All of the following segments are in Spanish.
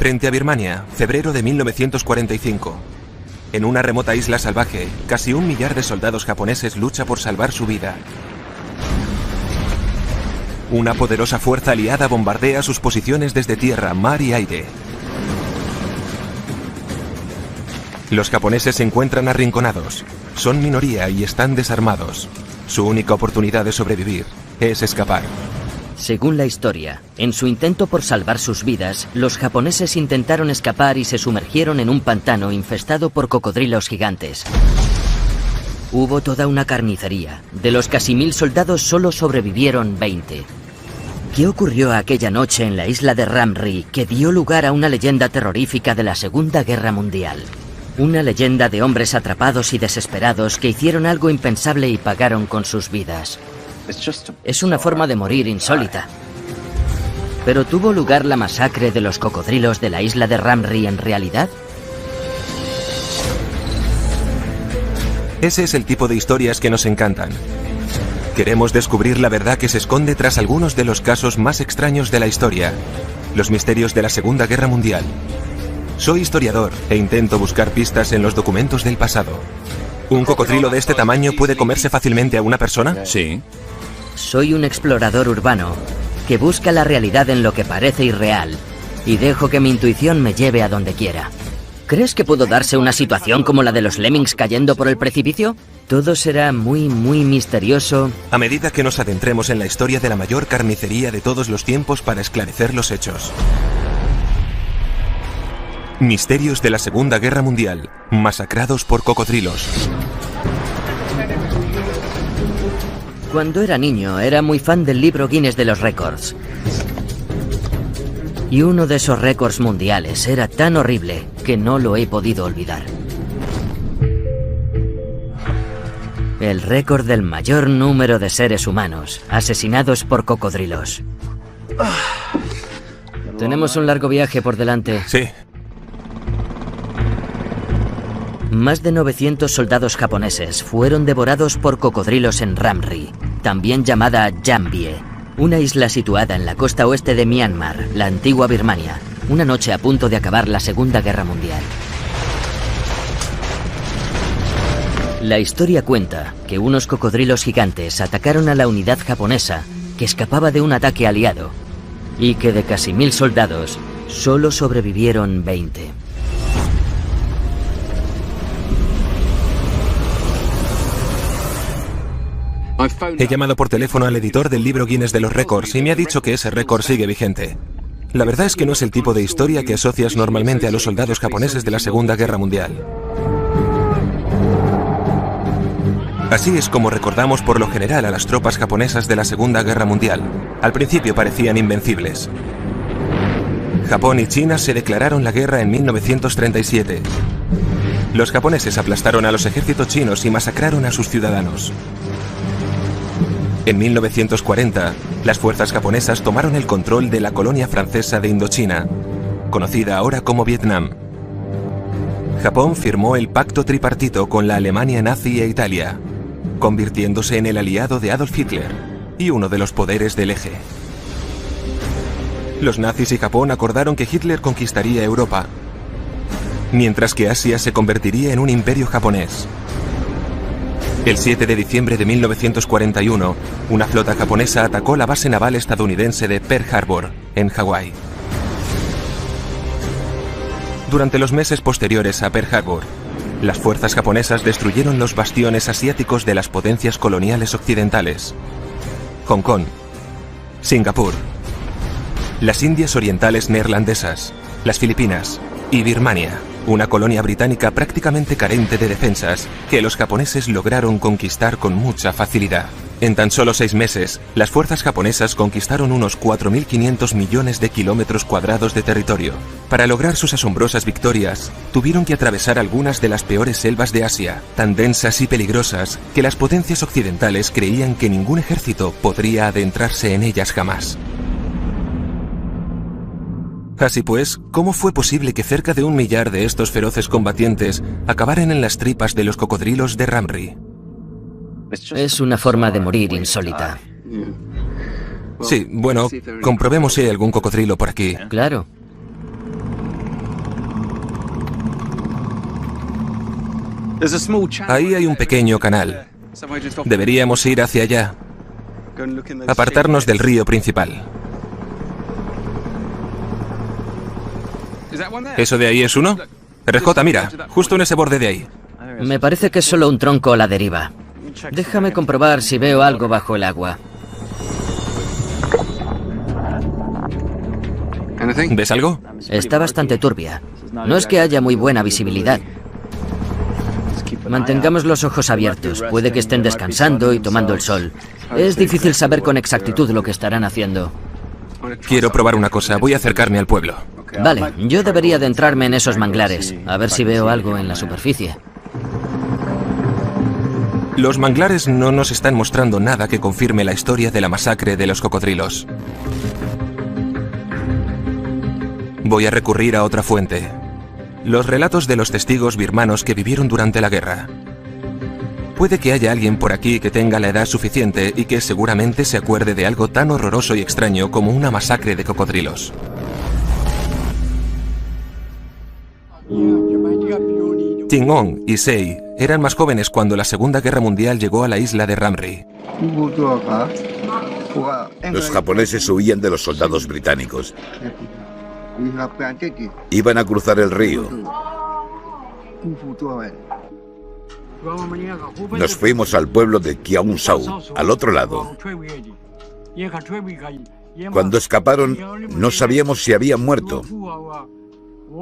Frente a Birmania, febrero de 1945. En una remota isla salvaje, casi 1 millar de soldados japoneses lucha por salvar su vida. Una poderosa fuerza aliada bombardea sus posiciones desde tierra, mar y aire. Los japoneses se encuentran arrinconados. Son minoría y están desarmados. Su única oportunidad de sobrevivir es escapar. Según la historia, en su intento por salvar sus vidas, los japoneses intentaron escapar y se sumergieron en un pantano infestado por cocodrilos gigantes. Hubo toda una carnicería. De los casi 1000 soldados solo sobrevivieron 20. ¿Qué ocurrió aquella noche en la isla de Ram Ri que dio lugar a una leyenda terrorífica de la Segunda Guerra Mundial? Una leyenda de hombres atrapados y desesperados que hicieron algo impensable y pagaron con sus vidas. Es una forma de morir insólita. ¿Pero tuvo lugar la masacre de los cocodrilos de la isla de Ram Ri en realidad? Ese es el tipo de historias que nos encantan. Queremos descubrir la verdad que se esconde tras algunos de los casos más extraños de la historia. Los misterios de la Segunda Guerra Mundial. Soy historiador e intento buscar pistas en los documentos del pasado. ¿Un cocodrilo de este tamaño puede comerse fácilmente a una persona? Sí. Soy un explorador urbano que busca la realidad en lo que parece irreal y dejo que mi intuición me lleve a donde quiera. ¿Crees que pudo darse una situación como la de los lemmings cayendo por el precipicio? Todo será muy misterioso. A medida que nos adentremos en la historia de la mayor carnicería de todos los tiempos para esclarecer los hechos. Misterios de la Segunda Guerra Mundial, masacrados por cocodrilos. Cuando era niño, era muy fan del libro Guinness de los récords. Y uno de esos récords mundiales era tan horrible que no lo he podido olvidar. El récord del mayor número de seres humanos asesinados por cocodrilos. Tenemos un largo viaje por delante. Sí. Más de 900 soldados japoneses fueron devorados por cocodrilos en Ram Ri, también llamada Jambié, una isla situada en la costa oeste de Myanmar, la antigua Birmania, una noche a punto de acabar la Segunda Guerra Mundial. La historia cuenta que unos cocodrilos gigantes atacaron a la unidad japonesa que escapaba de un ataque aliado y que de casi 1000 soldados solo sobrevivieron 20. He llamado por teléfono al editor del libro Guinness de los récords y me ha dicho que ese récord sigue vigente. La verdad es que no es el tipo de historia que asocias normalmente a los soldados japoneses de la Segunda Guerra Mundial. Así es como recordamos por lo general a las tropas japonesas de la Segunda Guerra Mundial. Al principio parecían invencibles. Japón y China se declararon la guerra en 1937. Los japoneses aplastaron a los ejércitos chinos y masacraron a sus ciudadanos. En 1940, las fuerzas japonesas tomaron el control de la colonia francesa de Indochina, conocida ahora como Vietnam. Japón firmó el pacto tripartito con la Alemania nazi e Italia, convirtiéndose en el aliado de Adolf Hitler y uno de los poderes del eje. Los nazis y Japón acordaron que Hitler conquistaría Europa, mientras que Asia se convertiría en un imperio japonés. El 7 de diciembre de 1941, una flota japonesa atacó la base naval estadounidense de Pearl Harbor, en Hawái. Durante los meses posteriores a Pearl Harbor, las fuerzas japonesas destruyeron los bastiones asiáticos de las potencias coloniales occidentales: Hong Kong, Singapur, las Indias Orientales neerlandesas, las Filipinas y Birmania, una colonia británica prácticamente carente de defensas que los japoneses lograron conquistar con mucha facilidad. En tan solo 6 meses, las fuerzas japonesas conquistaron unos 4.500 millones de kilómetros cuadrados de territorio. Para lograr sus asombrosas victorias, tuvieron que atravesar algunas de las peores selvas de Asia, tan densas y peligrosas que las potencias occidentales creían que ningún ejército podría adentrarse en ellas jamás. Así pues, ¿cómo fue posible que cerca de 1 millar de estos feroces combatientes acabaran en las tripas de los cocodrilos de Ram Ri? Es una forma de morir insólita. Sí, bueno, comprobemos si hay algún cocodrilo por aquí. Claro. Ahí hay un pequeño canal. Deberíamos ir hacia allá. Apartarnos del río principal. ¿Eso de ahí es uno? RJ, mira, justo en ese borde de ahí. Me parece que es solo un tronco a la deriva. Déjame comprobar si veo algo bajo el agua. ¿Ves algo? Está bastante turbia. No es que haya muy buena visibilidad. Mantengamos los ojos abiertos. Puede que estén descansando y tomando el sol. Es difícil saber con exactitud lo que estarán haciendo. Quiero probar una cosa. Voy a acercarme al pueblo. Vale, yo debería adentrarme en esos manglares, a ver si veo algo en la superficie. Los manglares no nos están mostrando nada que confirme la historia de la masacre de los cocodrilos. Voy a recurrir a otra fuente. Los relatos de los testigos birmanos que vivieron durante la guerra. Puede que haya alguien por aquí que tenga la edad suficiente y que seguramente se acuerde de algo tan horroroso y extraño como una masacre de cocodrilos. Ting-On y Sei eran más jóvenes cuando la Segunda Guerra Mundial llegó a la isla de Ramri. Los japoneses huían de los soldados británicos. Iban a cruzar el río. Nos fuimos al pueblo de Kiaung-Sau, al otro lado. Cuando escaparon, no sabíamos si habían muerto.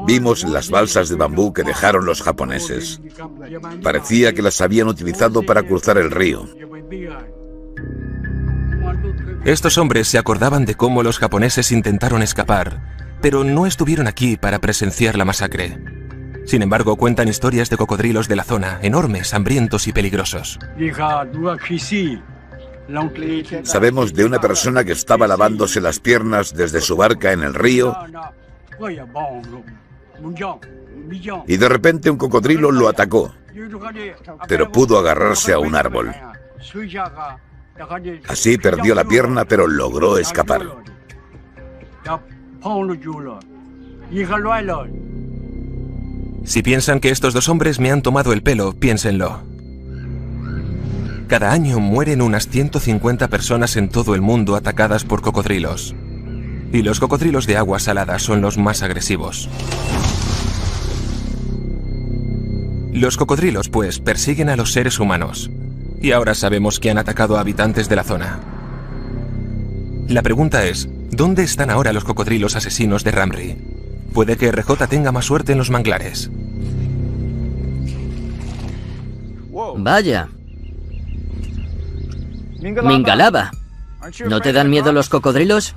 Vimos las balsas de bambú que dejaron los japoneses. Parecía que las habían utilizado para cruzar el río. Estos hombres se acordaban de cómo los japoneses intentaron escapar, pero no estuvieron aquí para presenciar la masacre. Sin embargo, cuentan historias de cocodrilos de la zona, enormes, hambrientos y peligrosos. Sabemos de una persona que estaba lavándose las piernas desde su barca en el río y de repente un cocodrilo lo atacó, pero pudo agarrarse a un árbol. Así perdió la pierna, pero logró escapar. Si piensan que estos dos hombres me han tomado el pelo, piénsenlo. Cada año mueren unas 150 personas en todo el mundo atacadas por cocodrilos. Y los cocodrilos de agua salada son los más agresivos. Los cocodrilos, pues, persiguen a los seres humanos. Y ahora sabemos que han atacado a habitantes de la zona. La pregunta es, ¿dónde están ahora los cocodrilos asesinos de Ramri? Puede que RJ tenga más suerte en los manglares. Vaya. Mingalaba. ¿No te dan miedo los cocodrilos?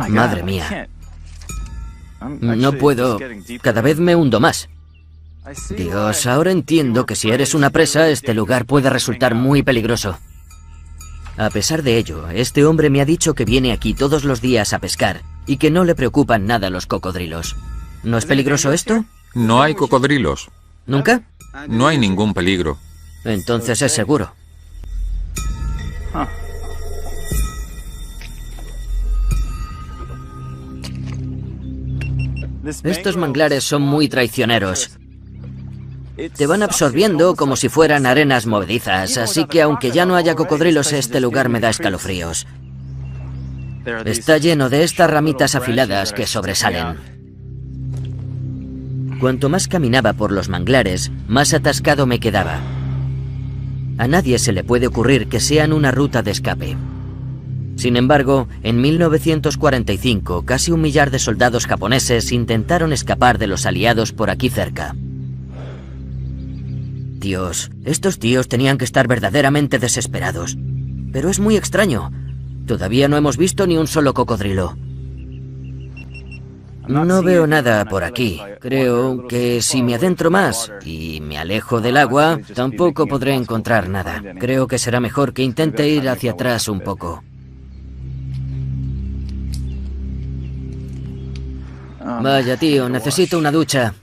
Madre mía. No puedo. Cada vez me hundo más. Dios, ahora entiendo que si eres una presa, este lugar puede resultar muy peligroso. A pesar de ello, este hombre me ha dicho que viene aquí todos los días a pescar y que no le preocupan nada los cocodrilos. ¿No es peligroso esto? No hay cocodrilos. ¿Nunca? No hay ningún peligro. Entonces es seguro. Estos manglares son muy traicioneros. Te van absorbiendo como si fueran arenas movedizas, así que aunque ya no haya cocodrilos, este lugar me da escalofríos. Está lleno de estas ramitas afiladas que sobresalen. Cuanto más caminaba por los manglares, más atascado me quedaba. A nadie se le puede ocurrir que sean una ruta de escape. Sin embargo, en 1945, casi 1 millar de soldados japoneses intentaron escapar de los aliados por aquí cerca. Dios, estos tíos tenían que estar verdaderamente desesperados. Pero es muy extraño. Todavía no hemos visto ni un solo cocodrilo. No veo nada por aquí. Creo que si me adentro más y me alejo del agua, tampoco podré encontrar nada. Creo que será mejor que intente ir hacia atrás un poco. Vaya, tío, necesito una ducha.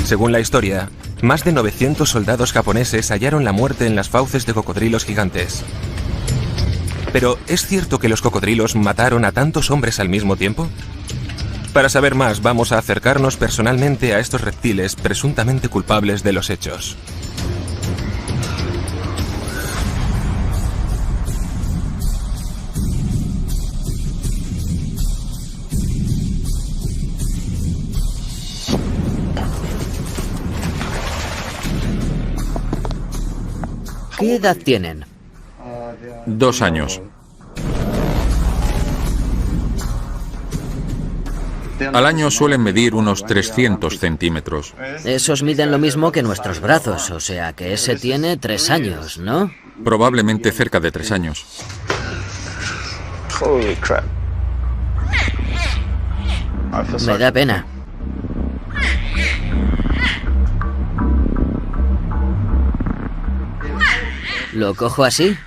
Según la historia, más de 900 soldados japoneses hallaron la muerte en las fauces de cocodrilos gigantes. Pero, ¿es cierto que los cocodrilos mataron a tantos hombres al mismo tiempo? Para saber más, vamos a acercarnos personalmente a estos reptiles presuntamente culpables de los hechos. ¿Qué edad tienen? 2 años. Al año suelen medir unos 300 centímetros. Esos miden lo mismo que nuestros brazos, o sea que ese tiene 3 años, ¿no? Probablemente cerca de 3 años. Me da pena. ¿Lo cojo así?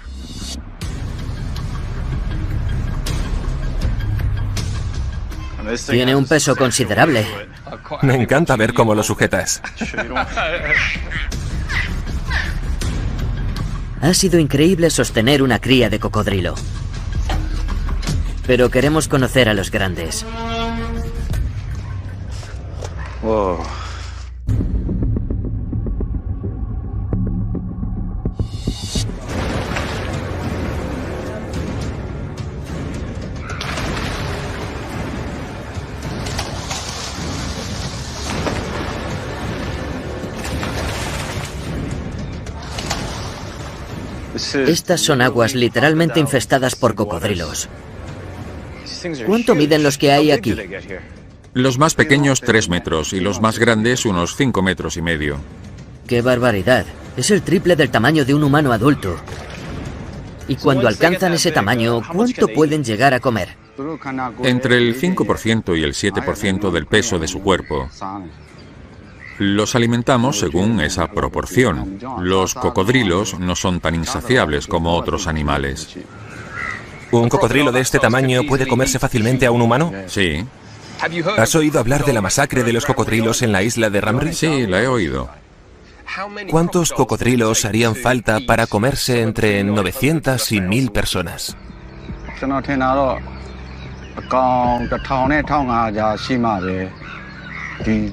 Tiene un peso considerable. Me encanta ver cómo lo sujetas. Ha sido increíble sostener una cría de cocodrilo. Pero queremos conocer a los grandes. Estas son aguas literalmente infestadas por cocodrilos. ¿Cuánto miden los que hay aquí? Los más pequeños 3 metros y los más grandes unos 5 metros y medio. ¡Qué barbaridad! Es el triple del tamaño de un humano adulto. Y cuando alcanzan ese tamaño, ¿cuánto pueden llegar a comer? Entre el 5% y el 7% del peso de su cuerpo. Los alimentamos según esa proporción. Los cocodrilos no son tan insaciables como otros animales. ¿Un cocodrilo de este tamaño puede comerse fácilmente a un humano? Sí. ¿Has oído hablar de la masacre de los cocodrilos en la isla de Ramri? Sí, la he oído. ¿Cuántos cocodrilos harían falta para comerse entre 900 y 1000 personas?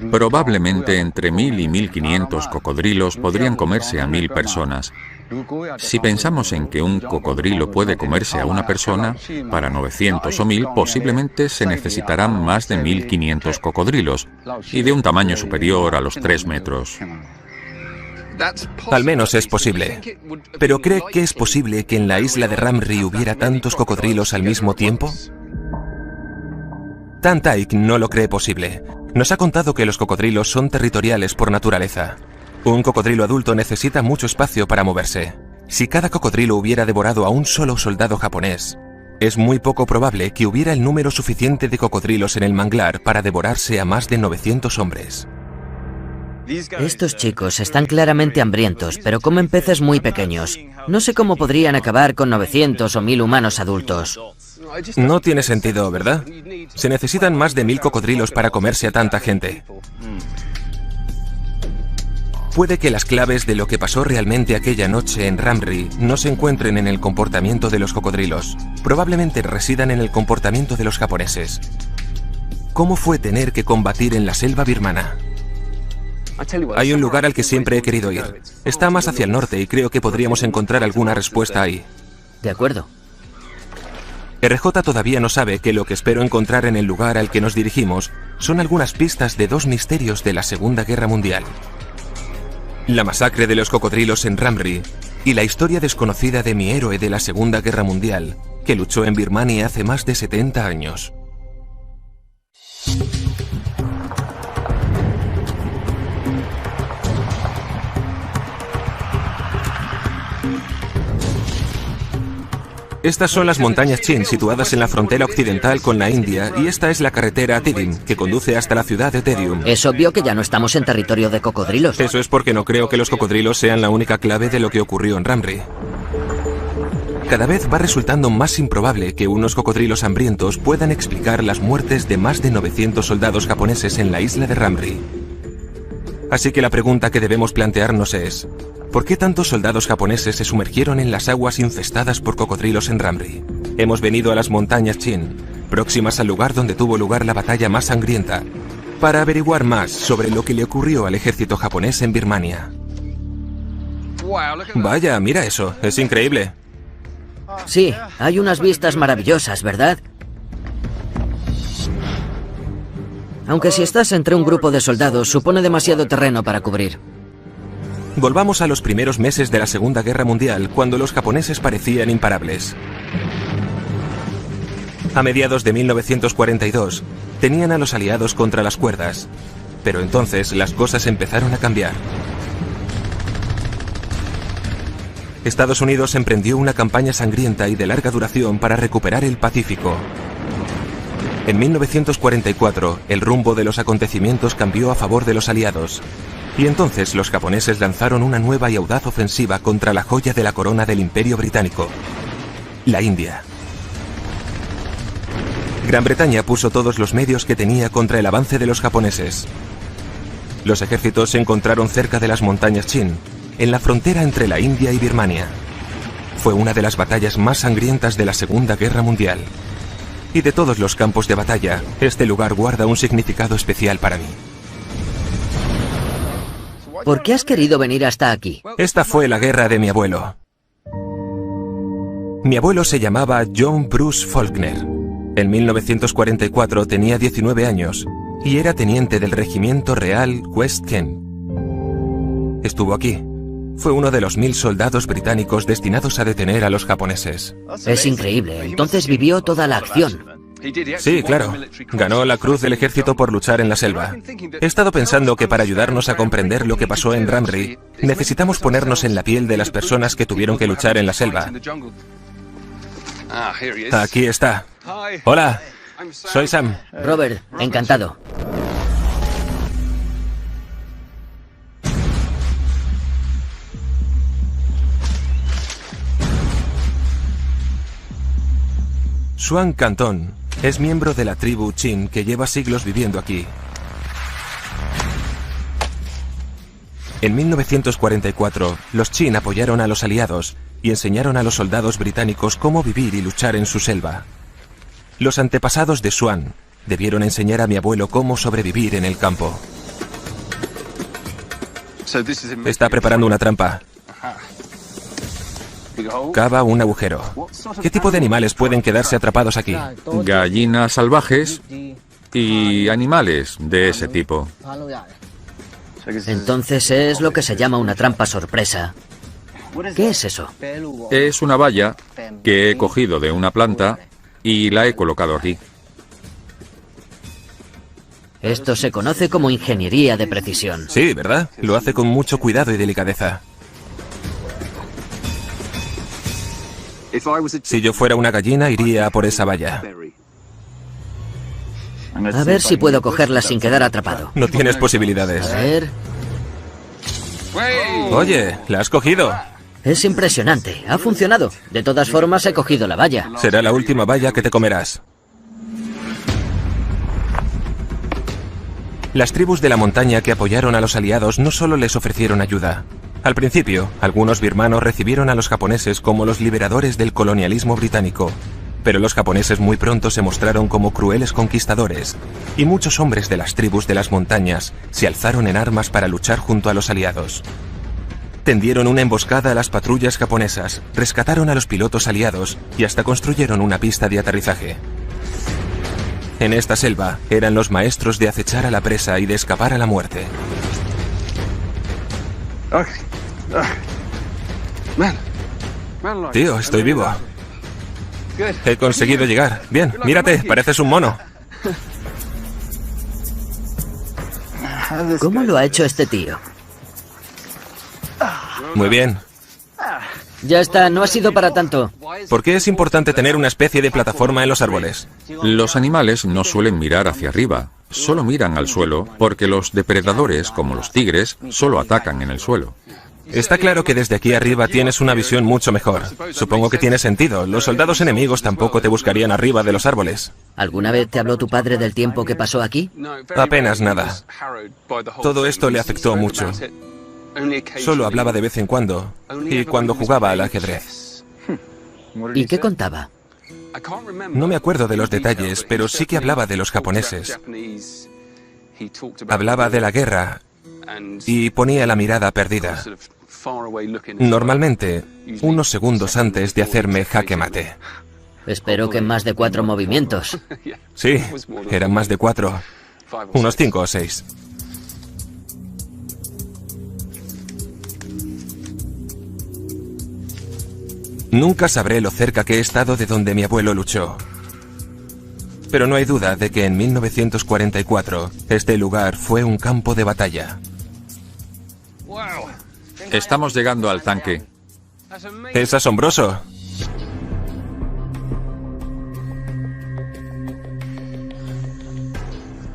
Probablemente entre 1000 y 1500 cocodrilos podrían comerse a 1000 personas. Si pensamos en que un cocodrilo puede comerse a una persona, para 900 o 1000 posiblemente se necesitarán más de 1500 cocodrilos, y de un tamaño superior a los 3 metros. Al menos es posible. ¿Pero cree que es posible que en la isla de Ramri hubiera tantos cocodrilos al mismo tiempo? Tan Taik no lo cree posible. Nos ha contado que los cocodrilos son territoriales por naturaleza. Un cocodrilo adulto necesita mucho espacio para moverse. Si cada cocodrilo hubiera devorado a un solo soldado japonés, es muy poco probable que hubiera el número suficiente de cocodrilos en el manglar para devorarse a más de 900 hombres. Estos chicos están claramente hambrientos, pero comen peces muy pequeños. No sé cómo podrían acabar con 900 o 1000 humanos adultos. No tiene sentido, ¿verdad? Se necesitan más de 1000 cocodrilos para comerse a tanta gente. Puede que las claves de lo que pasó realmente aquella noche en Ramri no se encuentren en el comportamiento de los cocodrilos. Probablemente residan en el comportamiento de los japoneses. ¿Cómo fue tener que combatir en la selva birmana? Hay un lugar al que siempre he querido ir. Está más hacia el norte y creo que podríamos encontrar alguna respuesta ahí. De acuerdo. RJ todavía no sabe que lo que espero encontrar en el lugar al que nos dirigimos son algunas pistas de 2 misterios de la Segunda Guerra Mundial. La masacre de los cocodrilos en Ramri y la historia desconocida de mi héroe de la Segunda Guerra Mundial, que luchó en Birmania hace más de 70 años. Estas son las montañas Chin, situadas en la frontera occidental con la India, y esta es la carretera Tidim, que conduce hasta la ciudad de Terium. Es obvio que ya no estamos en territorio de cocodrilos. Eso es porque no creo que los cocodrilos sean la única clave de lo que ocurrió en Ramri. Cada vez va resultando más improbable que unos cocodrilos hambrientos puedan explicar las muertes de más de 900 soldados japoneses en la isla de Ramri. Así que la pregunta que debemos plantearnos es: ¿por qué tantos soldados japoneses se sumergieron en las aguas infestadas por cocodrilos en Ramri? Hemos venido a las montañas Chin, próximas al lugar donde tuvo lugar la batalla más sangrienta, para averiguar más sobre lo que le ocurrió al ejército japonés en Birmania. Vaya, mira eso, es increíble. Sí, hay unas vistas maravillosas, ¿verdad? Aunque si estás entre un grupo de soldados, supone demasiado terreno para cubrir. Volvamos a los primeros meses de la Segunda Guerra Mundial, cuando los japoneses parecían imparables. A mediados de 1942, tenían a los aliados contra las cuerdas, pero entonces las cosas empezaron a cambiar. Estados Unidos emprendió una campaña sangrienta y de larga duración para recuperar el Pacífico. En 1944, el rumbo de los acontecimientos cambió a favor de los aliados, y entonces los japoneses lanzaron una nueva y audaz ofensiva contra la joya de la corona del Imperio Británico, la India. Gran Bretaña puso todos los medios que tenía contra el avance de los japoneses. Los ejércitos se encontraron cerca de las montañas Chin, en la frontera entre la India y Birmania. Fue una de las batallas más sangrientas de la Segunda Guerra Mundial. Y de todos los campos de batalla, este lugar guarda un significado especial para mí. ¿Por qué has querido venir hasta aquí? Esta fue la guerra de mi abuelo. Mi abuelo se llamaba John Bruce Faulkner. En 1944 tenía 19 años y era teniente del Regimiento Real West Kent. Estuvo aquí. Fue uno de los 1000 soldados británicos destinados a detener a los japoneses. Es increíble, entonces vivió toda la acción. Sí, claro. Ganó la Cruz del Ejército por luchar en la selva. He estado pensando que para ayudarnos a comprender lo que pasó en Ramri, necesitamos ponernos en la piel de las personas que tuvieron que luchar en la selva. Aquí está. Hola, soy Sam. Robert, encantado. Swan Canton es miembro de la tribu Chin que lleva siglos viviendo aquí. En 1944, los Chin apoyaron a los aliados y enseñaron a los soldados británicos cómo vivir y luchar en su selva. Los antepasados de Swan debieron enseñar a mi abuelo cómo sobrevivir en el campo. Está preparando una trampa. Cava un agujero. ¿Qué tipo de animales pueden quedarse atrapados aquí? Gallinas salvajes y animales de ese tipo. Entonces es lo que se llama una trampa sorpresa. ¿Qué es eso? Es una valla que he cogido de una planta y la he colocado aquí. Esto se conoce como ingeniería de precisión. Sí, ¿verdad? Lo hace con mucho cuidado y delicadeza. Si yo fuera una gallina, iría a por esa valla. A ver si puedo cogerla sin quedar atrapado. No tienes posibilidades. A ver. Oye, la has cogido. Es impresionante. Ha funcionado. De todas formas, he cogido la valla. Será la última valla que te comerás. Las tribus de la montaña que apoyaron a los aliados no solo les ofrecieron ayuda. Al principio, algunos birmanos recibieron a los japoneses como los liberadores del colonialismo británico, pero los japoneses muy pronto se mostraron como crueles conquistadores, y muchos hombres de las tribus de las montañas se alzaron en armas para luchar junto a los aliados. Tendieron una emboscada a las patrullas japonesas, rescataron a los pilotos aliados y hasta construyeron una pista de aterrizaje. En esta selva eran los maestros de acechar a la presa y de escapar a la muerte. Tío, estoy vivo. He conseguido llegar. Bien, mírate, pareces un mono. ¿Cómo lo ha hecho este tío? Muy bien. Ya está, no ha sido para tanto. ¿Por qué es importante tener una especie de plataforma en los árboles? Los animales no suelen mirar hacia arriba, solo miran al suelo porque los depredadores, como los tigres, solo atacan en el suelo. Está claro que desde aquí arriba tienes una visión mucho mejor. Supongo que tiene sentido. Los soldados enemigos tampoco te buscarían arriba de los árboles. ¿Alguna vez te habló tu padre del tiempo que pasó aquí? Apenas nada. Todo esto le afectó mucho. Solo hablaba de vez en cuando, y cuando jugaba al ajedrez. ¿Y qué contaba? No me acuerdo de los detalles, pero sí que hablaba de los japoneses. Hablaba de la guerra y ponía la mirada perdida. Normalmente, unos segundos antes de hacerme jaque mate. Espero que en más de 4 movimientos. Sí, eran más de 4. Unos 5 o 6. Nunca sabré lo cerca que he estado de donde mi abuelo luchó. Pero no hay duda de que en 1944 este lugar fue un campo de batalla. Estamos llegando al tanque. Es asombroso.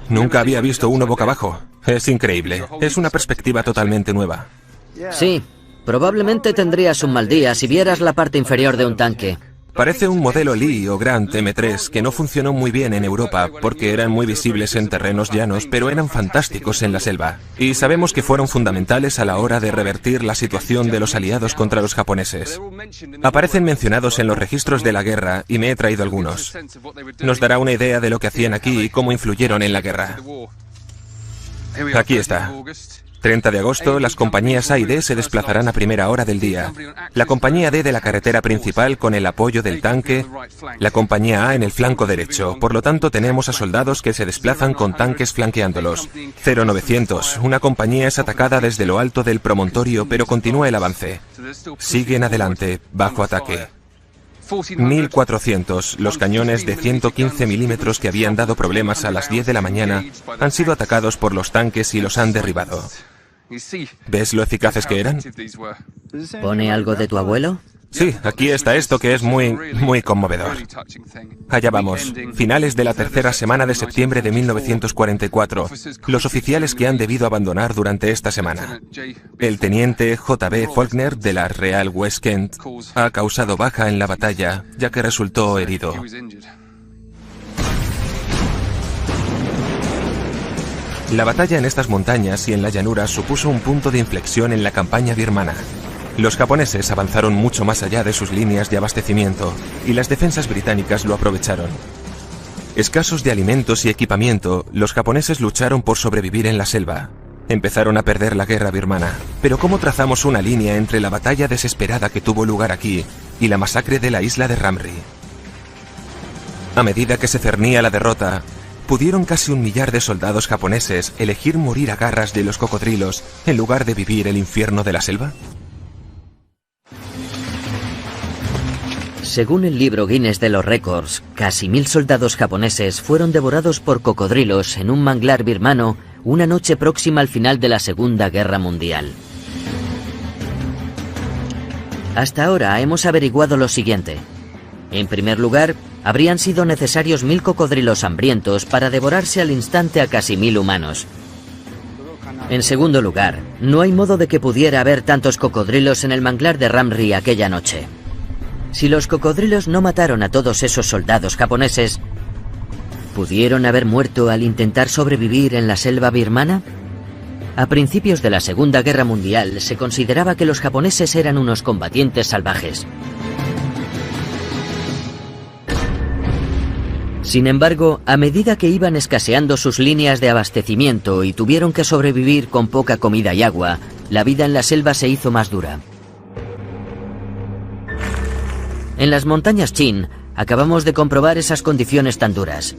Nunca había visto uno boca abajo. Es increíble. Es una perspectiva totalmente nueva. Sí, probablemente tendrías un mal día si vieras la parte inferior de un tanque. Parece un modelo Lee o Grant M3 que no funcionó muy bien en Europa porque eran muy visibles en terrenos llanos, pero eran fantásticos en la selva. Y sabemos que fueron fundamentales a la hora de revertir la situación de los aliados contra los japoneses. Aparecen mencionados en los registros de la guerra y me he traído algunos. Nos dará una idea de lo que hacían aquí y cómo influyeron en la guerra. Aquí está. 30 de agosto, las compañías A y D se desplazarán a primera hora del día. La compañía D de la carretera principal con el apoyo del tanque, la compañía A en el flanco derecho. Por lo tanto, tenemos a soldados que se desplazan con tanques flanqueándolos. 0900, una compañía es atacada desde lo alto del promontorio, pero continúa el avance. Siguen adelante, bajo ataque. 1400, los cañones de 115 milímetros que habían dado problemas a las 10 de la mañana han sido atacados por los tanques y los han derribado. ¿Ves lo eficaces que eran? ¿Pone algo de tu abuelo? Sí, aquí está esto que es muy conmovedor. Allá vamos, finales de la tercera semana de septiembre de 1944, los oficiales que han debido abandonar durante esta semana. El teniente J.B. Faulkner de la Real West Kent ha causado baja en la batalla, ya que resultó herido. La batalla en estas montañas y en la llanura supuso un punto de inflexión en la campaña birmana. Los japoneses avanzaron mucho más allá de sus líneas de abastecimiento y las defensas británicas lo aprovecharon. Escasos de alimentos y equipamiento, los japoneses lucharon por sobrevivir en la selva. Empezaron a perder la guerra birmana. Pero ¿cómo trazamos una línea entre la batalla desesperada que tuvo lugar aquí y la masacre de la isla de Ramri? A medida que se cernía la derrota, ¿pudieron casi 1 millar de soldados japoneses elegir morir a garras de los cocodrilos en lugar de vivir el infierno de la selva? Según el libro Guinness de los récords, casi 1000 soldados japoneses fueron devorados por cocodrilos en un manglar birmano una noche próxima al final de la Segunda Guerra Mundial. Hasta ahora hemos averiguado lo siguiente. En primer lugar, habrían sido necesarios 1000 cocodrilos hambrientos para devorarse al instante a casi 1000 humanos. En segundo lugar, no hay modo de que pudiera haber tantos cocodrilos en el manglar de Ramri aquella noche. Si los cocodrilos no mataron a todos esos soldados japoneses, ¿pudieron haber muerto al intentar sobrevivir en la selva birmana? A principios de la Segunda Guerra Mundial se consideraba que los japoneses eran unos combatientes salvajes. Sin embargo, a medida que iban escaseando sus líneas de abastecimiento y tuvieron que sobrevivir con poca comida y agua, la vida en la selva se hizo más dura. En las montañas Chin, acabamos de comprobar esas condiciones tan duras.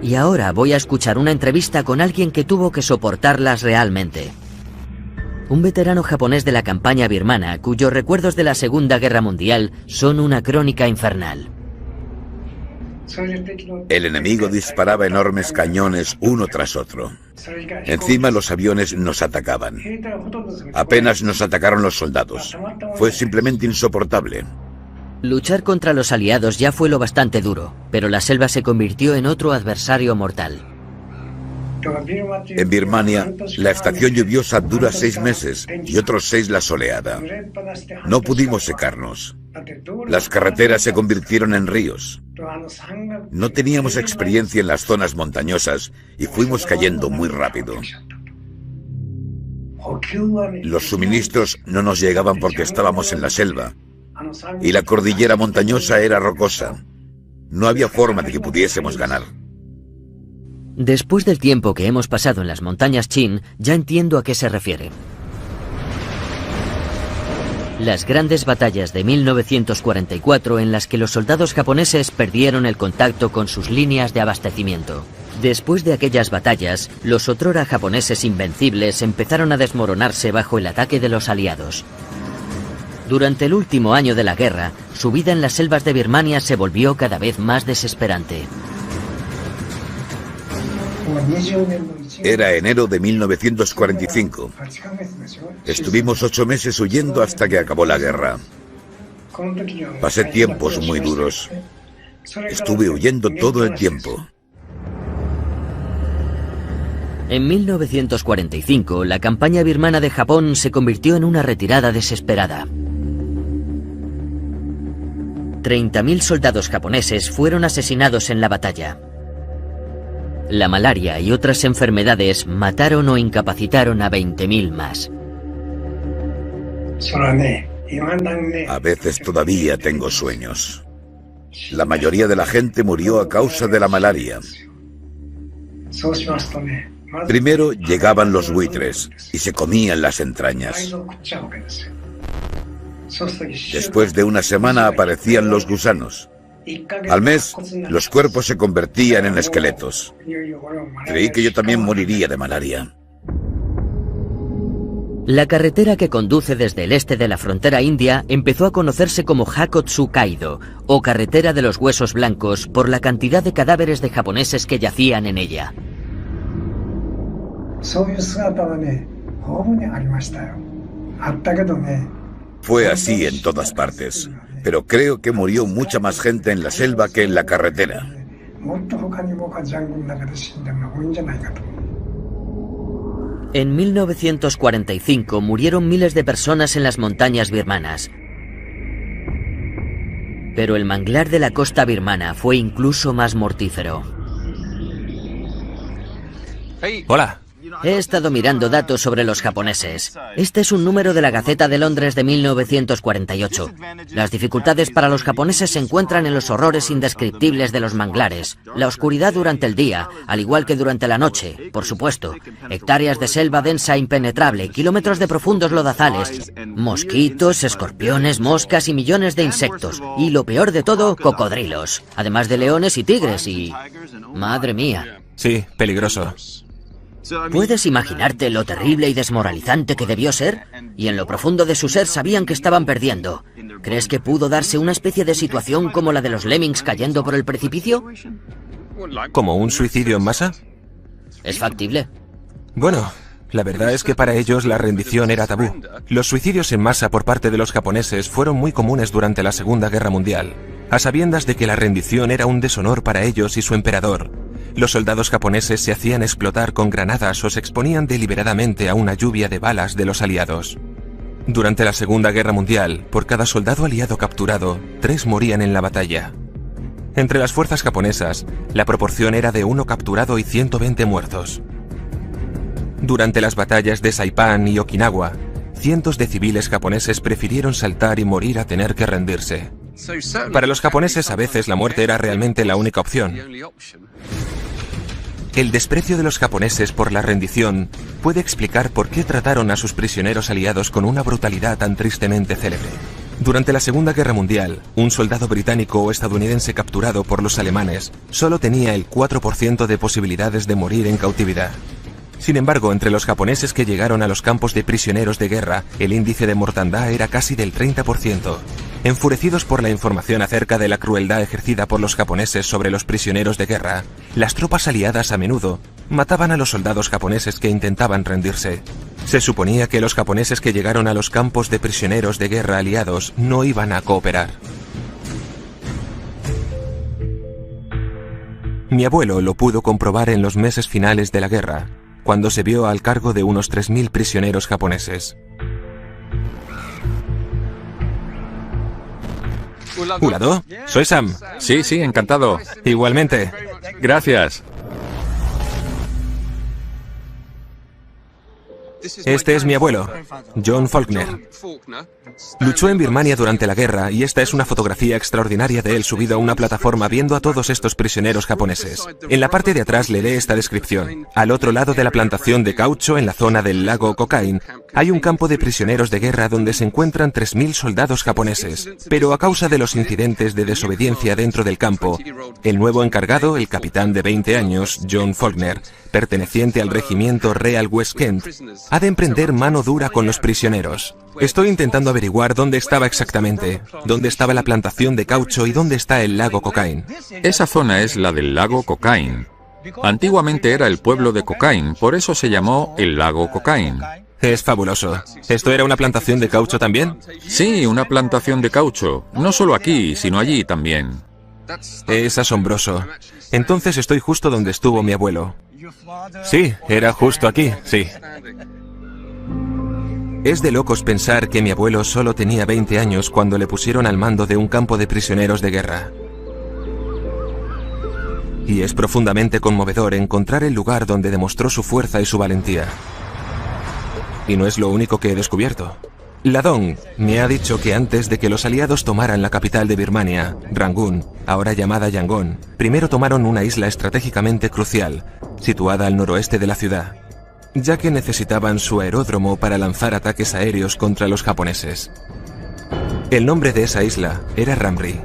Y ahora voy a escuchar una entrevista con alguien que tuvo que soportarlas realmente. Un veterano japonés de la campaña birmana, cuyos recuerdos de la Segunda Guerra Mundial son una crónica infernal. El enemigo disparaba enormes cañones uno tras otro. Encima los aviones nos atacaban. Apenas nos atacaron los soldados. Fue simplemente insoportable. Luchar contra los aliados ya fue lo bastante duro, pero la selva se convirtió en otro adversario mortal. En Birmania, la estación lluviosa dura 6 meses y otros 6 la soleada. No pudimos secarnos. Las carreteras se convirtieron en ríos. No teníamos experiencia en las zonas montañosas y fuimos cayendo muy rápido. Los suministros no nos llegaban porque estábamos en la selva y la cordillera montañosa era rocosa. No había forma de que pudiésemos ganar. Después del tiempo que hemos pasado en las montañas Chin, ya entiendo a qué se refiere. Las grandes batallas de 1944 en las que los soldados japoneses perdieron el contacto con sus líneas de abastecimiento. Después de aquellas batallas, los otrora japoneses invencibles empezaron a desmoronarse bajo el ataque de los aliados. Durante el último año de la guerra, su vida en las selvas de Birmania se volvió cada vez más desesperante. Era enero de 1945. Estuvimos 8 meses huyendo hasta que acabó la guerra. Pasé tiempos muy duros. Estuve huyendo todo el tiempo. En 1945, la campaña birmana de Japón se convirtió en una retirada desesperada. 30.000 soldados japoneses fueron asesinados en la batalla. La malaria y otras enfermedades mataron o incapacitaron a 20.000 más. A veces todavía tengo sueños. La mayoría de la gente murió a causa de la malaria. Primero llegaban los buitres y se comían las entrañas. Después de una semana aparecían los gusanos. Al mes, los cuerpos se convertían en esqueletos. Creí que yo también moriría de malaria. La carretera que conduce desde el este de la frontera india empezó a conocerse como Hakotsu-Kaido, o carretera de los huesos blancos, por la cantidad de cadáveres de japoneses que yacían en ella. Fue así en todas partes, pero creo que murió mucha más gente en la selva que en la carretera. En 1945 murieron miles de personas en las montañas birmanas. Pero el manglar de la costa birmana fue incluso más mortífero. Hola. He estado mirando datos sobre los japoneses. Este es un número de la Gaceta de Londres de 1948. Las dificultades para los japoneses se encuentran en los horrores indescriptibles de los manglares, la oscuridad durante el día, al igual que durante la noche, por supuesto, hectáreas de selva densa e impenetrable, kilómetros de profundos lodazales, mosquitos, escorpiones, moscas y millones de insectos. Y lo peor de todo, cocodrilos, además de leones y tigres y... ¡Madre mía! Sí, peligroso. ¿Puedes imaginarte lo terrible y desmoralizante que debió ser? Y en lo profundo de su ser sabían que estaban perdiendo. ¿Crees que pudo darse una especie de situación como la de los lemmings cayendo por el precipicio? ¿Como un suicidio en masa? ¿Es factible? Bueno, la verdad es que para ellos la rendición era tabú. Los suicidios en masa por parte de los japoneses fueron muy comunes durante la Segunda Guerra Mundial, a sabiendas de que la rendición era un deshonor para ellos y su emperador. Los soldados japoneses se hacían explotar con granadas o se exponían deliberadamente a una lluvia de balas de los aliados. Durante la Segunda Guerra Mundial, por cada soldado aliado capturado, 3 morían en la batalla. Entre las fuerzas japonesas, la proporción era de 1 capturado y 120 muertos. Durante las batallas de Saipan y Okinawa, cientos de civiles japoneses prefirieron saltar y morir a tener que rendirse. Para los japoneses a veces la muerte era realmente la única opción. El desprecio de los japoneses por la rendición puede explicar por qué trataron a sus prisioneros aliados con una brutalidad tan tristemente célebre. Durante la Segunda Guerra Mundial, un soldado británico o estadounidense capturado por los alemanes solo tenía el 4% de posibilidades de morir en cautividad. Sin embargo, entre los japoneses que llegaron a los campos de prisioneros de guerra, el índice de mortandad era casi del 30%. Enfurecidos por la información acerca de la crueldad ejercida por los japoneses sobre los prisioneros de guerra, las tropas aliadas a menudo mataban a los soldados japoneses que intentaban rendirse. Se suponía que los japoneses que llegaron a los campos de prisioneros de guerra aliados no iban a cooperar. Mi abuelo lo pudo comprobar en los meses finales de la guerra, cuando se vio al cargo de unos 3000 prisioneros japoneses. ¿Ulado? Soy Sam. Sí, encantado. Igualmente. Gracias. Este es mi abuelo, John Faulkner. Luchó en Birmania durante la guerra y esta es una fotografía extraordinaria de él subido a una plataforma viendo a todos estos prisioneros japoneses. En la parte de atrás leeré esta descripción. Al otro lado de la plantación de caucho, en la zona del lago Kokain, hay un campo de prisioneros de guerra donde se encuentran 3000 soldados japoneses. Pero a causa de los incidentes de desobediencia dentro del campo, el nuevo encargado, el capitán de 20 años, John Faulkner, perteneciente al regimiento Real West Kent, ha de emprender mano dura con los prisioneros. Estoy intentando averiguar dónde estaba exactamente, dónde estaba la plantación de caucho y dónde está el lago Kokain. Esa zona es la del lago Kokain. Antiguamente era el pueblo de Kokain, por eso se llamó el lago Kokain. Es fabuloso. ¿Esto era una plantación de caucho también? Sí, una plantación de caucho. No solo aquí, sino allí también. Es asombroso. Entonces estoy justo donde estuvo mi abuelo. Sí, era justo aquí, sí. Es de locos pensar que mi abuelo solo tenía 20 años cuando le pusieron al mando de un campo de prisioneros de guerra. Y es profundamente conmovedor encontrar el lugar donde demostró su fuerza y su valentía. Y no es lo único que he descubierto. Ladong me ha dicho que antes de que los aliados tomaran la capital de Birmania, Rangún, ahora llamada Yangon, primero tomaron una isla estratégicamente crucial, situada al noroeste de la ciudad, ya que necesitaban su aeródromo para lanzar ataques aéreos contra los japoneses. El nombre de esa isla era Ramri.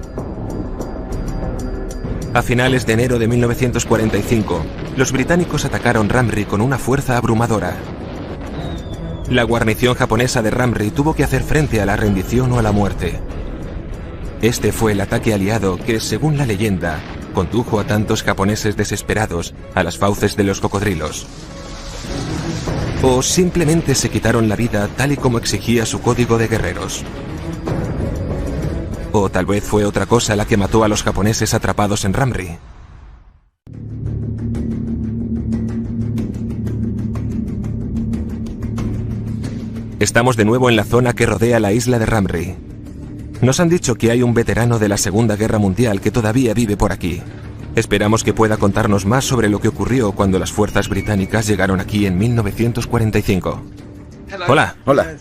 A finales de enero de 1945, los británicos atacaron Ramri con una fuerza abrumadora. La guarnición japonesa de Ramri tuvo que hacer frente a la rendición o a la muerte. Este fue el ataque aliado que, según la leyenda, condujo a tantos japoneses desesperados a las fauces de los cocodrilos. O simplemente se quitaron la vida tal y como exigía su código de guerreros. O tal vez fue otra cosa la que mató a los japoneses atrapados en Ramri. Estamos de nuevo en la zona que rodea la isla de Ramri. Nos han dicho que hay un veterano de la Segunda Guerra Mundial que todavía vive por aquí. Esperamos que pueda contarnos más sobre lo que ocurrió cuando las fuerzas británicas llegaron aquí en 1945. Hola. Hola.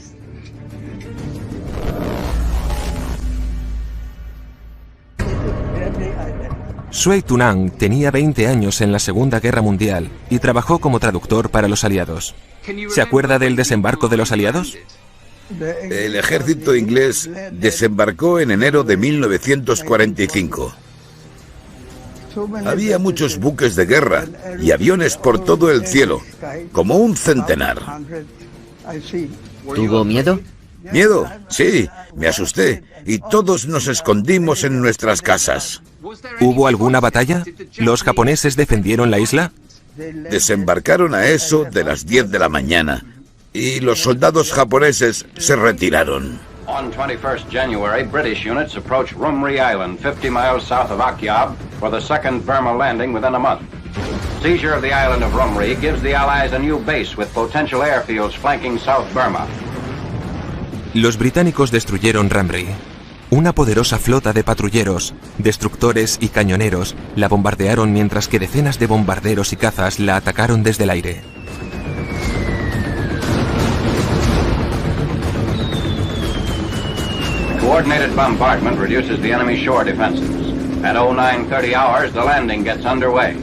Sui Tunang tenía 20 años en la Segunda Guerra Mundial y trabajó como traductor para los aliados. ¿Se acuerda del desembarco de los aliados? El ejército inglés desembarcó en enero de 1945. Había muchos buques de guerra y aviones por todo el cielo, como un centenar. ¿Tuvo miedo? ¿Miedo? Sí, me asusté y todos nos escondimos en nuestras casas. ¿Hubo alguna batalla? ¿Los japoneses defendieron la isla? Desembarcaron a eso de las 10 de la mañana y los soldados japoneses se retiraron. On 21st January, British units approached Rumri Island, 50 miles south of Akyab, for the second Burma landing within a month. Seizure of the island of Rumri gives the Allies a new base with potential airfields flanking South Burma. Los británicos destruyeron Ramri. Una poderosa flota de patrulleros, destructores y cañoneros la bombardearon mientras que decenas de bombarderos y cazas la atacaron desde el aire. Coordinated bombardment reduces the enemy shore defenses. At 09:30 hours, the landing gets underway.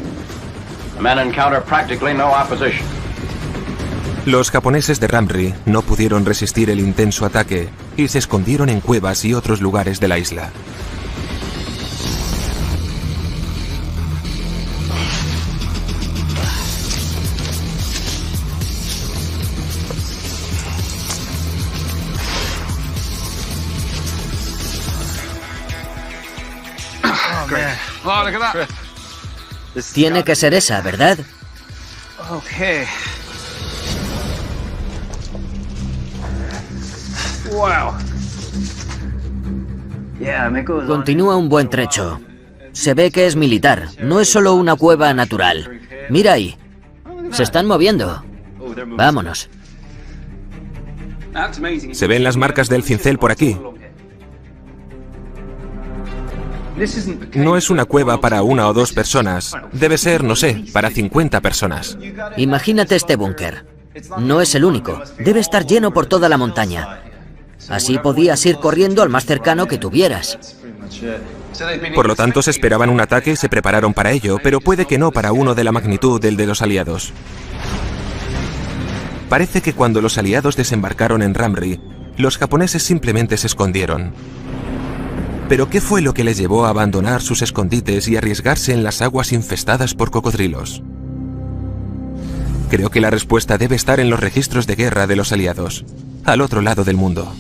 The men encounter practically no opposition. Los japoneses de Ramri no pudieron resistir el intenso ataque y se escondieron en cuevas y otros lugares de la isla. Tiene que ser esa, ¿verdad? Okay. Wow. Continúa un buen trecho. Se ve que es militar, no es solo una cueva natural. Mira ahí. Se están moviendo. Vámonos. Se ven las marcas del cincel por aquí. No es una cueva para 1 o 2 personas. Debe ser, no sé, para 50 personas. Imagínate este búnker. No es el único. Debe estar lleno por toda la montaña. Así podías ir corriendo al más cercano que tuvieras. Por lo tanto, se esperaban un ataque y se prepararon para ello, pero puede que no para uno de la magnitud del de los aliados. Parece que cuando los aliados desembarcaron en Ramree, los japoneses simplemente se escondieron. ¿Pero qué fue lo que les llevó a abandonar sus escondites y arriesgarse en las aguas infestadas por cocodrilos? Creo que la respuesta debe estar en los registros de guerra de los aliados, al otro lado del mundo.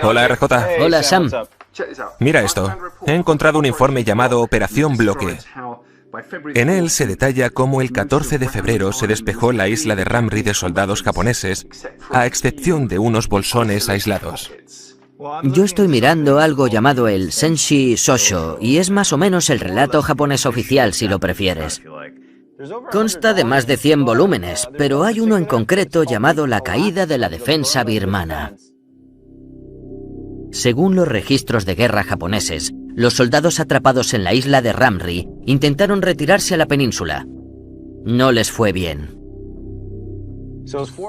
Hola, RJ. Hola, Sam. Mira esto. He encontrado un informe llamado Operación Bloque. En él se detalla cómo el 14 de febrero se despejó la isla de Ramree de soldados japoneses, a excepción de unos bolsones aislados. Yo estoy mirando algo llamado el Senshi Shosho, y es más o menos el relato japonés oficial, si lo prefieres. Consta de más de 100 volúmenes, pero hay uno en concreto llamado La caída de la defensa birmana. Según los registros de guerra japoneses, los soldados atrapados en la isla de Ramree intentaron retirarse a la península. No les fue bien.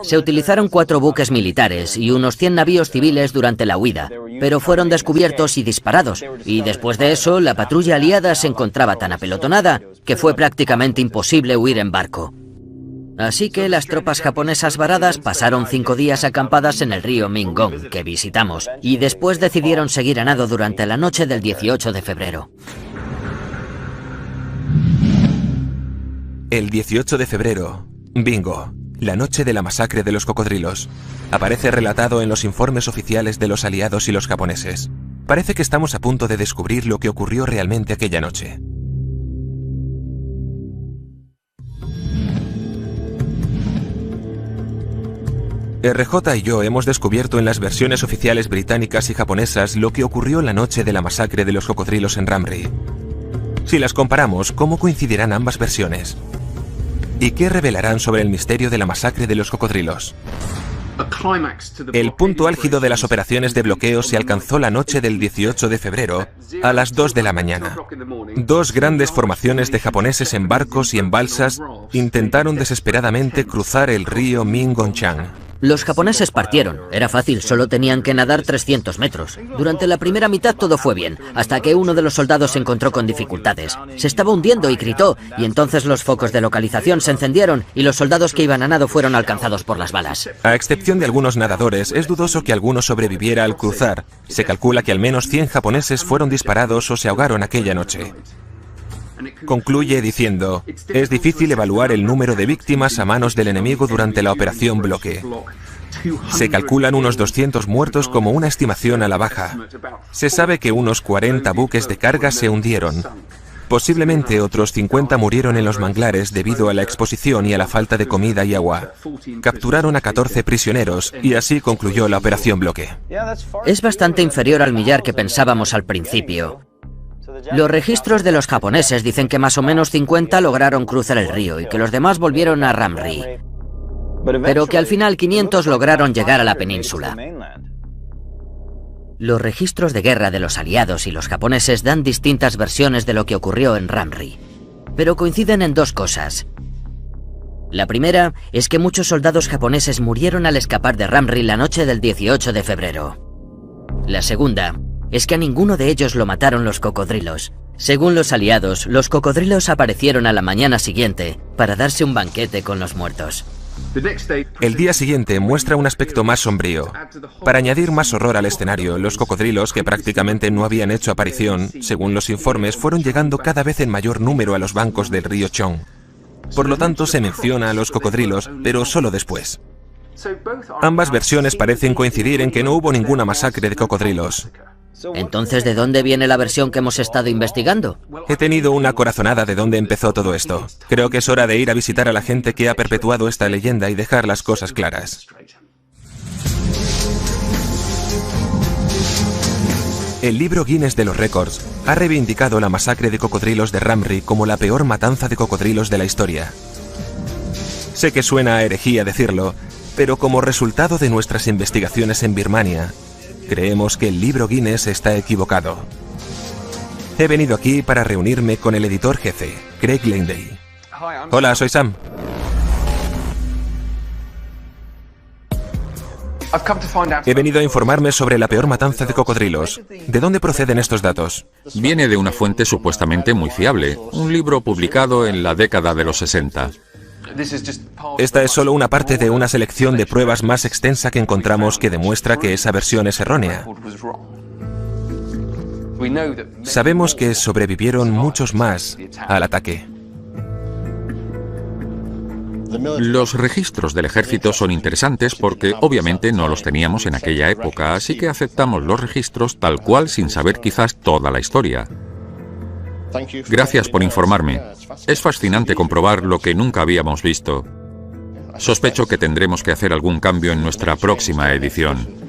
Se utilizaron 4 buques militares y unos 100 navíos civiles durante la huida, pero fueron descubiertos y disparados, y después de eso la patrulla aliada se encontraba tan apelotonada que fue prácticamente imposible huir en barco. Así que las tropas japonesas varadas pasaron 5 días acampadas en el río Mingong, que visitamos, y después decidieron seguir a nado durante la noche del 18 de febrero. El 18 de febrero, bingo, la noche de la masacre de los cocodrilos. Aparece relatado en los informes oficiales de los aliados y los japoneses. Parece que estamos a punto de descubrir lo que ocurrió realmente aquella noche. RJ y yo hemos descubierto en las versiones oficiales británicas y japonesas lo que ocurrió la noche de la masacre de los cocodrilos en Ramree. Si las comparamos, ¿cómo coincidirán ambas versiones? ¿Y qué revelarán sobre el misterio de la masacre de los cocodrilos? El punto álgido de las operaciones de bloqueo se alcanzó la noche del 18 de febrero, a las 2 de la mañana. 2 grandes formaciones de japoneses en barcos y en balsas intentaron desesperadamente cruzar el río Mingongchang. Los japoneses partieron. Era fácil, solo tenían que nadar 300 metros. Durante la primera mitad todo fue bien, hasta que uno de los soldados se encontró con dificultades. Se estaba hundiendo y gritó, y entonces los focos de localización se encendieron y los soldados que iban a nado fueron alcanzados por las balas. A excepción de algunos nadadores, es dudoso que alguno sobreviviera al cruzar. Se calcula que al menos 100 japoneses fueron disparados o se ahogaron aquella noche. Concluye diciendo, es difícil evaluar el número de víctimas a manos del enemigo durante la operación Bloque. Se calculan unos 200 muertos como una estimación a la baja. Se sabe que unos 40 buques de carga se hundieron. Posiblemente otros 50 murieron en los manglares debido a la exposición y a la falta de comida y agua. Capturaron a 14 prisioneros y así concluyó la operación Bloque. Es bastante inferior al millar que pensábamos al principio. Los registros de los japoneses dicen que más o menos 50 lograron cruzar el río y que los demás volvieron a Ramree, pero que al final 500 lograron llegar a la península. Los registros de guerra de los aliados y los japoneses dan distintas versiones de lo que ocurrió en Ramree, pero coinciden en 2 cosas. La primera es que muchos soldados japoneses murieron al escapar de Ramree la noche del 18 de febrero. La segunda es que a ninguno de ellos lo mataron los cocodrilos. Según los aliados, los cocodrilos aparecieron a la mañana siguiente para darse un banquete con los muertos. El día siguiente muestra un aspecto más sombrío. Para añadir más horror al escenario, los cocodrilos, que prácticamente no habían hecho aparición, según los informes, fueron llegando cada vez en mayor número a los bancos del río Chong. Por lo tanto, se menciona a los cocodrilos, pero solo después. Ambas versiones parecen coincidir en que no hubo ninguna masacre de cocodrilos. Entonces, ¿de dónde viene la versión que hemos estado investigando? He tenido una corazonada de dónde empezó todo esto. Creo que es hora de ir a visitar a la gente que ha perpetuado esta leyenda y dejar las cosas claras. El libro Guinness de los récords ha reivindicado la masacre de cocodrilos de Ramree como la peor matanza de cocodrilos de la historia. Sé que suena a herejía decirlo, pero como resultado de nuestras investigaciones en Birmania, creemos que el libro Guinness está equivocado. He venido aquí para reunirme con el editor jefe, Craig Landay. Hola, soy Sam. He venido a informarme sobre la peor matanza de cocodrilos. ¿De dónde proceden estos datos? Viene de una fuente supuestamente muy fiable, un libro publicado en la década de los 60. Esta es solo una parte de una selección de pruebas más extensa que encontramos que demuestra que esa versión es errónea. Sabemos que sobrevivieron muchos más al ataque. Los registros del ejército son interesantes porque obviamente no los teníamos en aquella época, así que aceptamos los registros tal cual sin saber quizás toda la historia. Gracias por informarme. Es fascinante comprobar lo que nunca habíamos visto. Sospecho que tendremos que hacer algún cambio en nuestra próxima edición.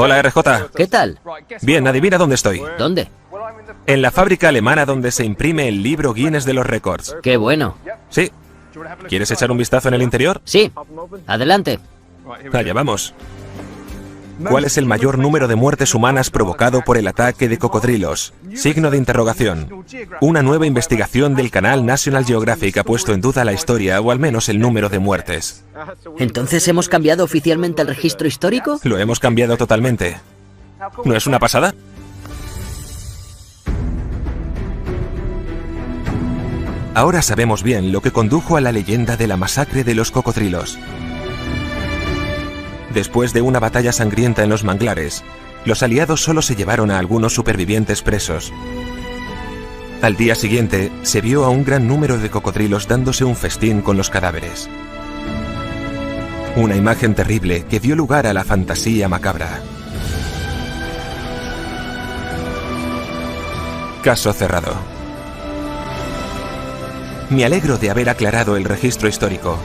Hola, RJ. ¿Qué tal? Bien, adivina dónde estoy. ¿Dónde? En la fábrica alemana donde se imprime el libro Guinness de los récords. ¡Qué bueno! Sí. ¿Quieres echar un vistazo en el interior? Sí. Adelante. Allá vamos. ¿Cuál es el mayor número de muertes humanas provocado por el ataque de cocodrilos? Signo de interrogación. Una nueva investigación del canal National Geographic ha puesto en duda la historia, o al menos el número de muertes. ¿Entonces hemos cambiado oficialmente el registro histórico? Lo hemos cambiado totalmente. ¿No es una pasada? Ahora sabemos bien lo que condujo a la leyenda de la masacre de los cocodrilos. Después de una batalla sangrienta en los manglares, los aliados solo se llevaron a algunos supervivientes presos. Al día siguiente, se vio a un gran número de cocodrilos dándose un festín con los cadáveres. Una imagen terrible que dio lugar a la fantasía macabra. Caso cerrado. Me alegro de haber aclarado el registro histórico.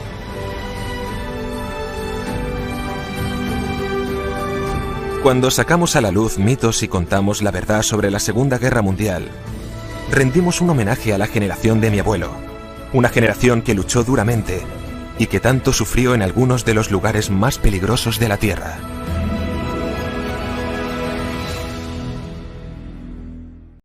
Cuando sacamos a la luz mitos y contamos la verdad sobre la Segunda Guerra Mundial, rendimos un homenaje a la generación de mi abuelo, una generación que luchó duramente y que tanto sufrió en algunos de los lugares más peligrosos de la Tierra.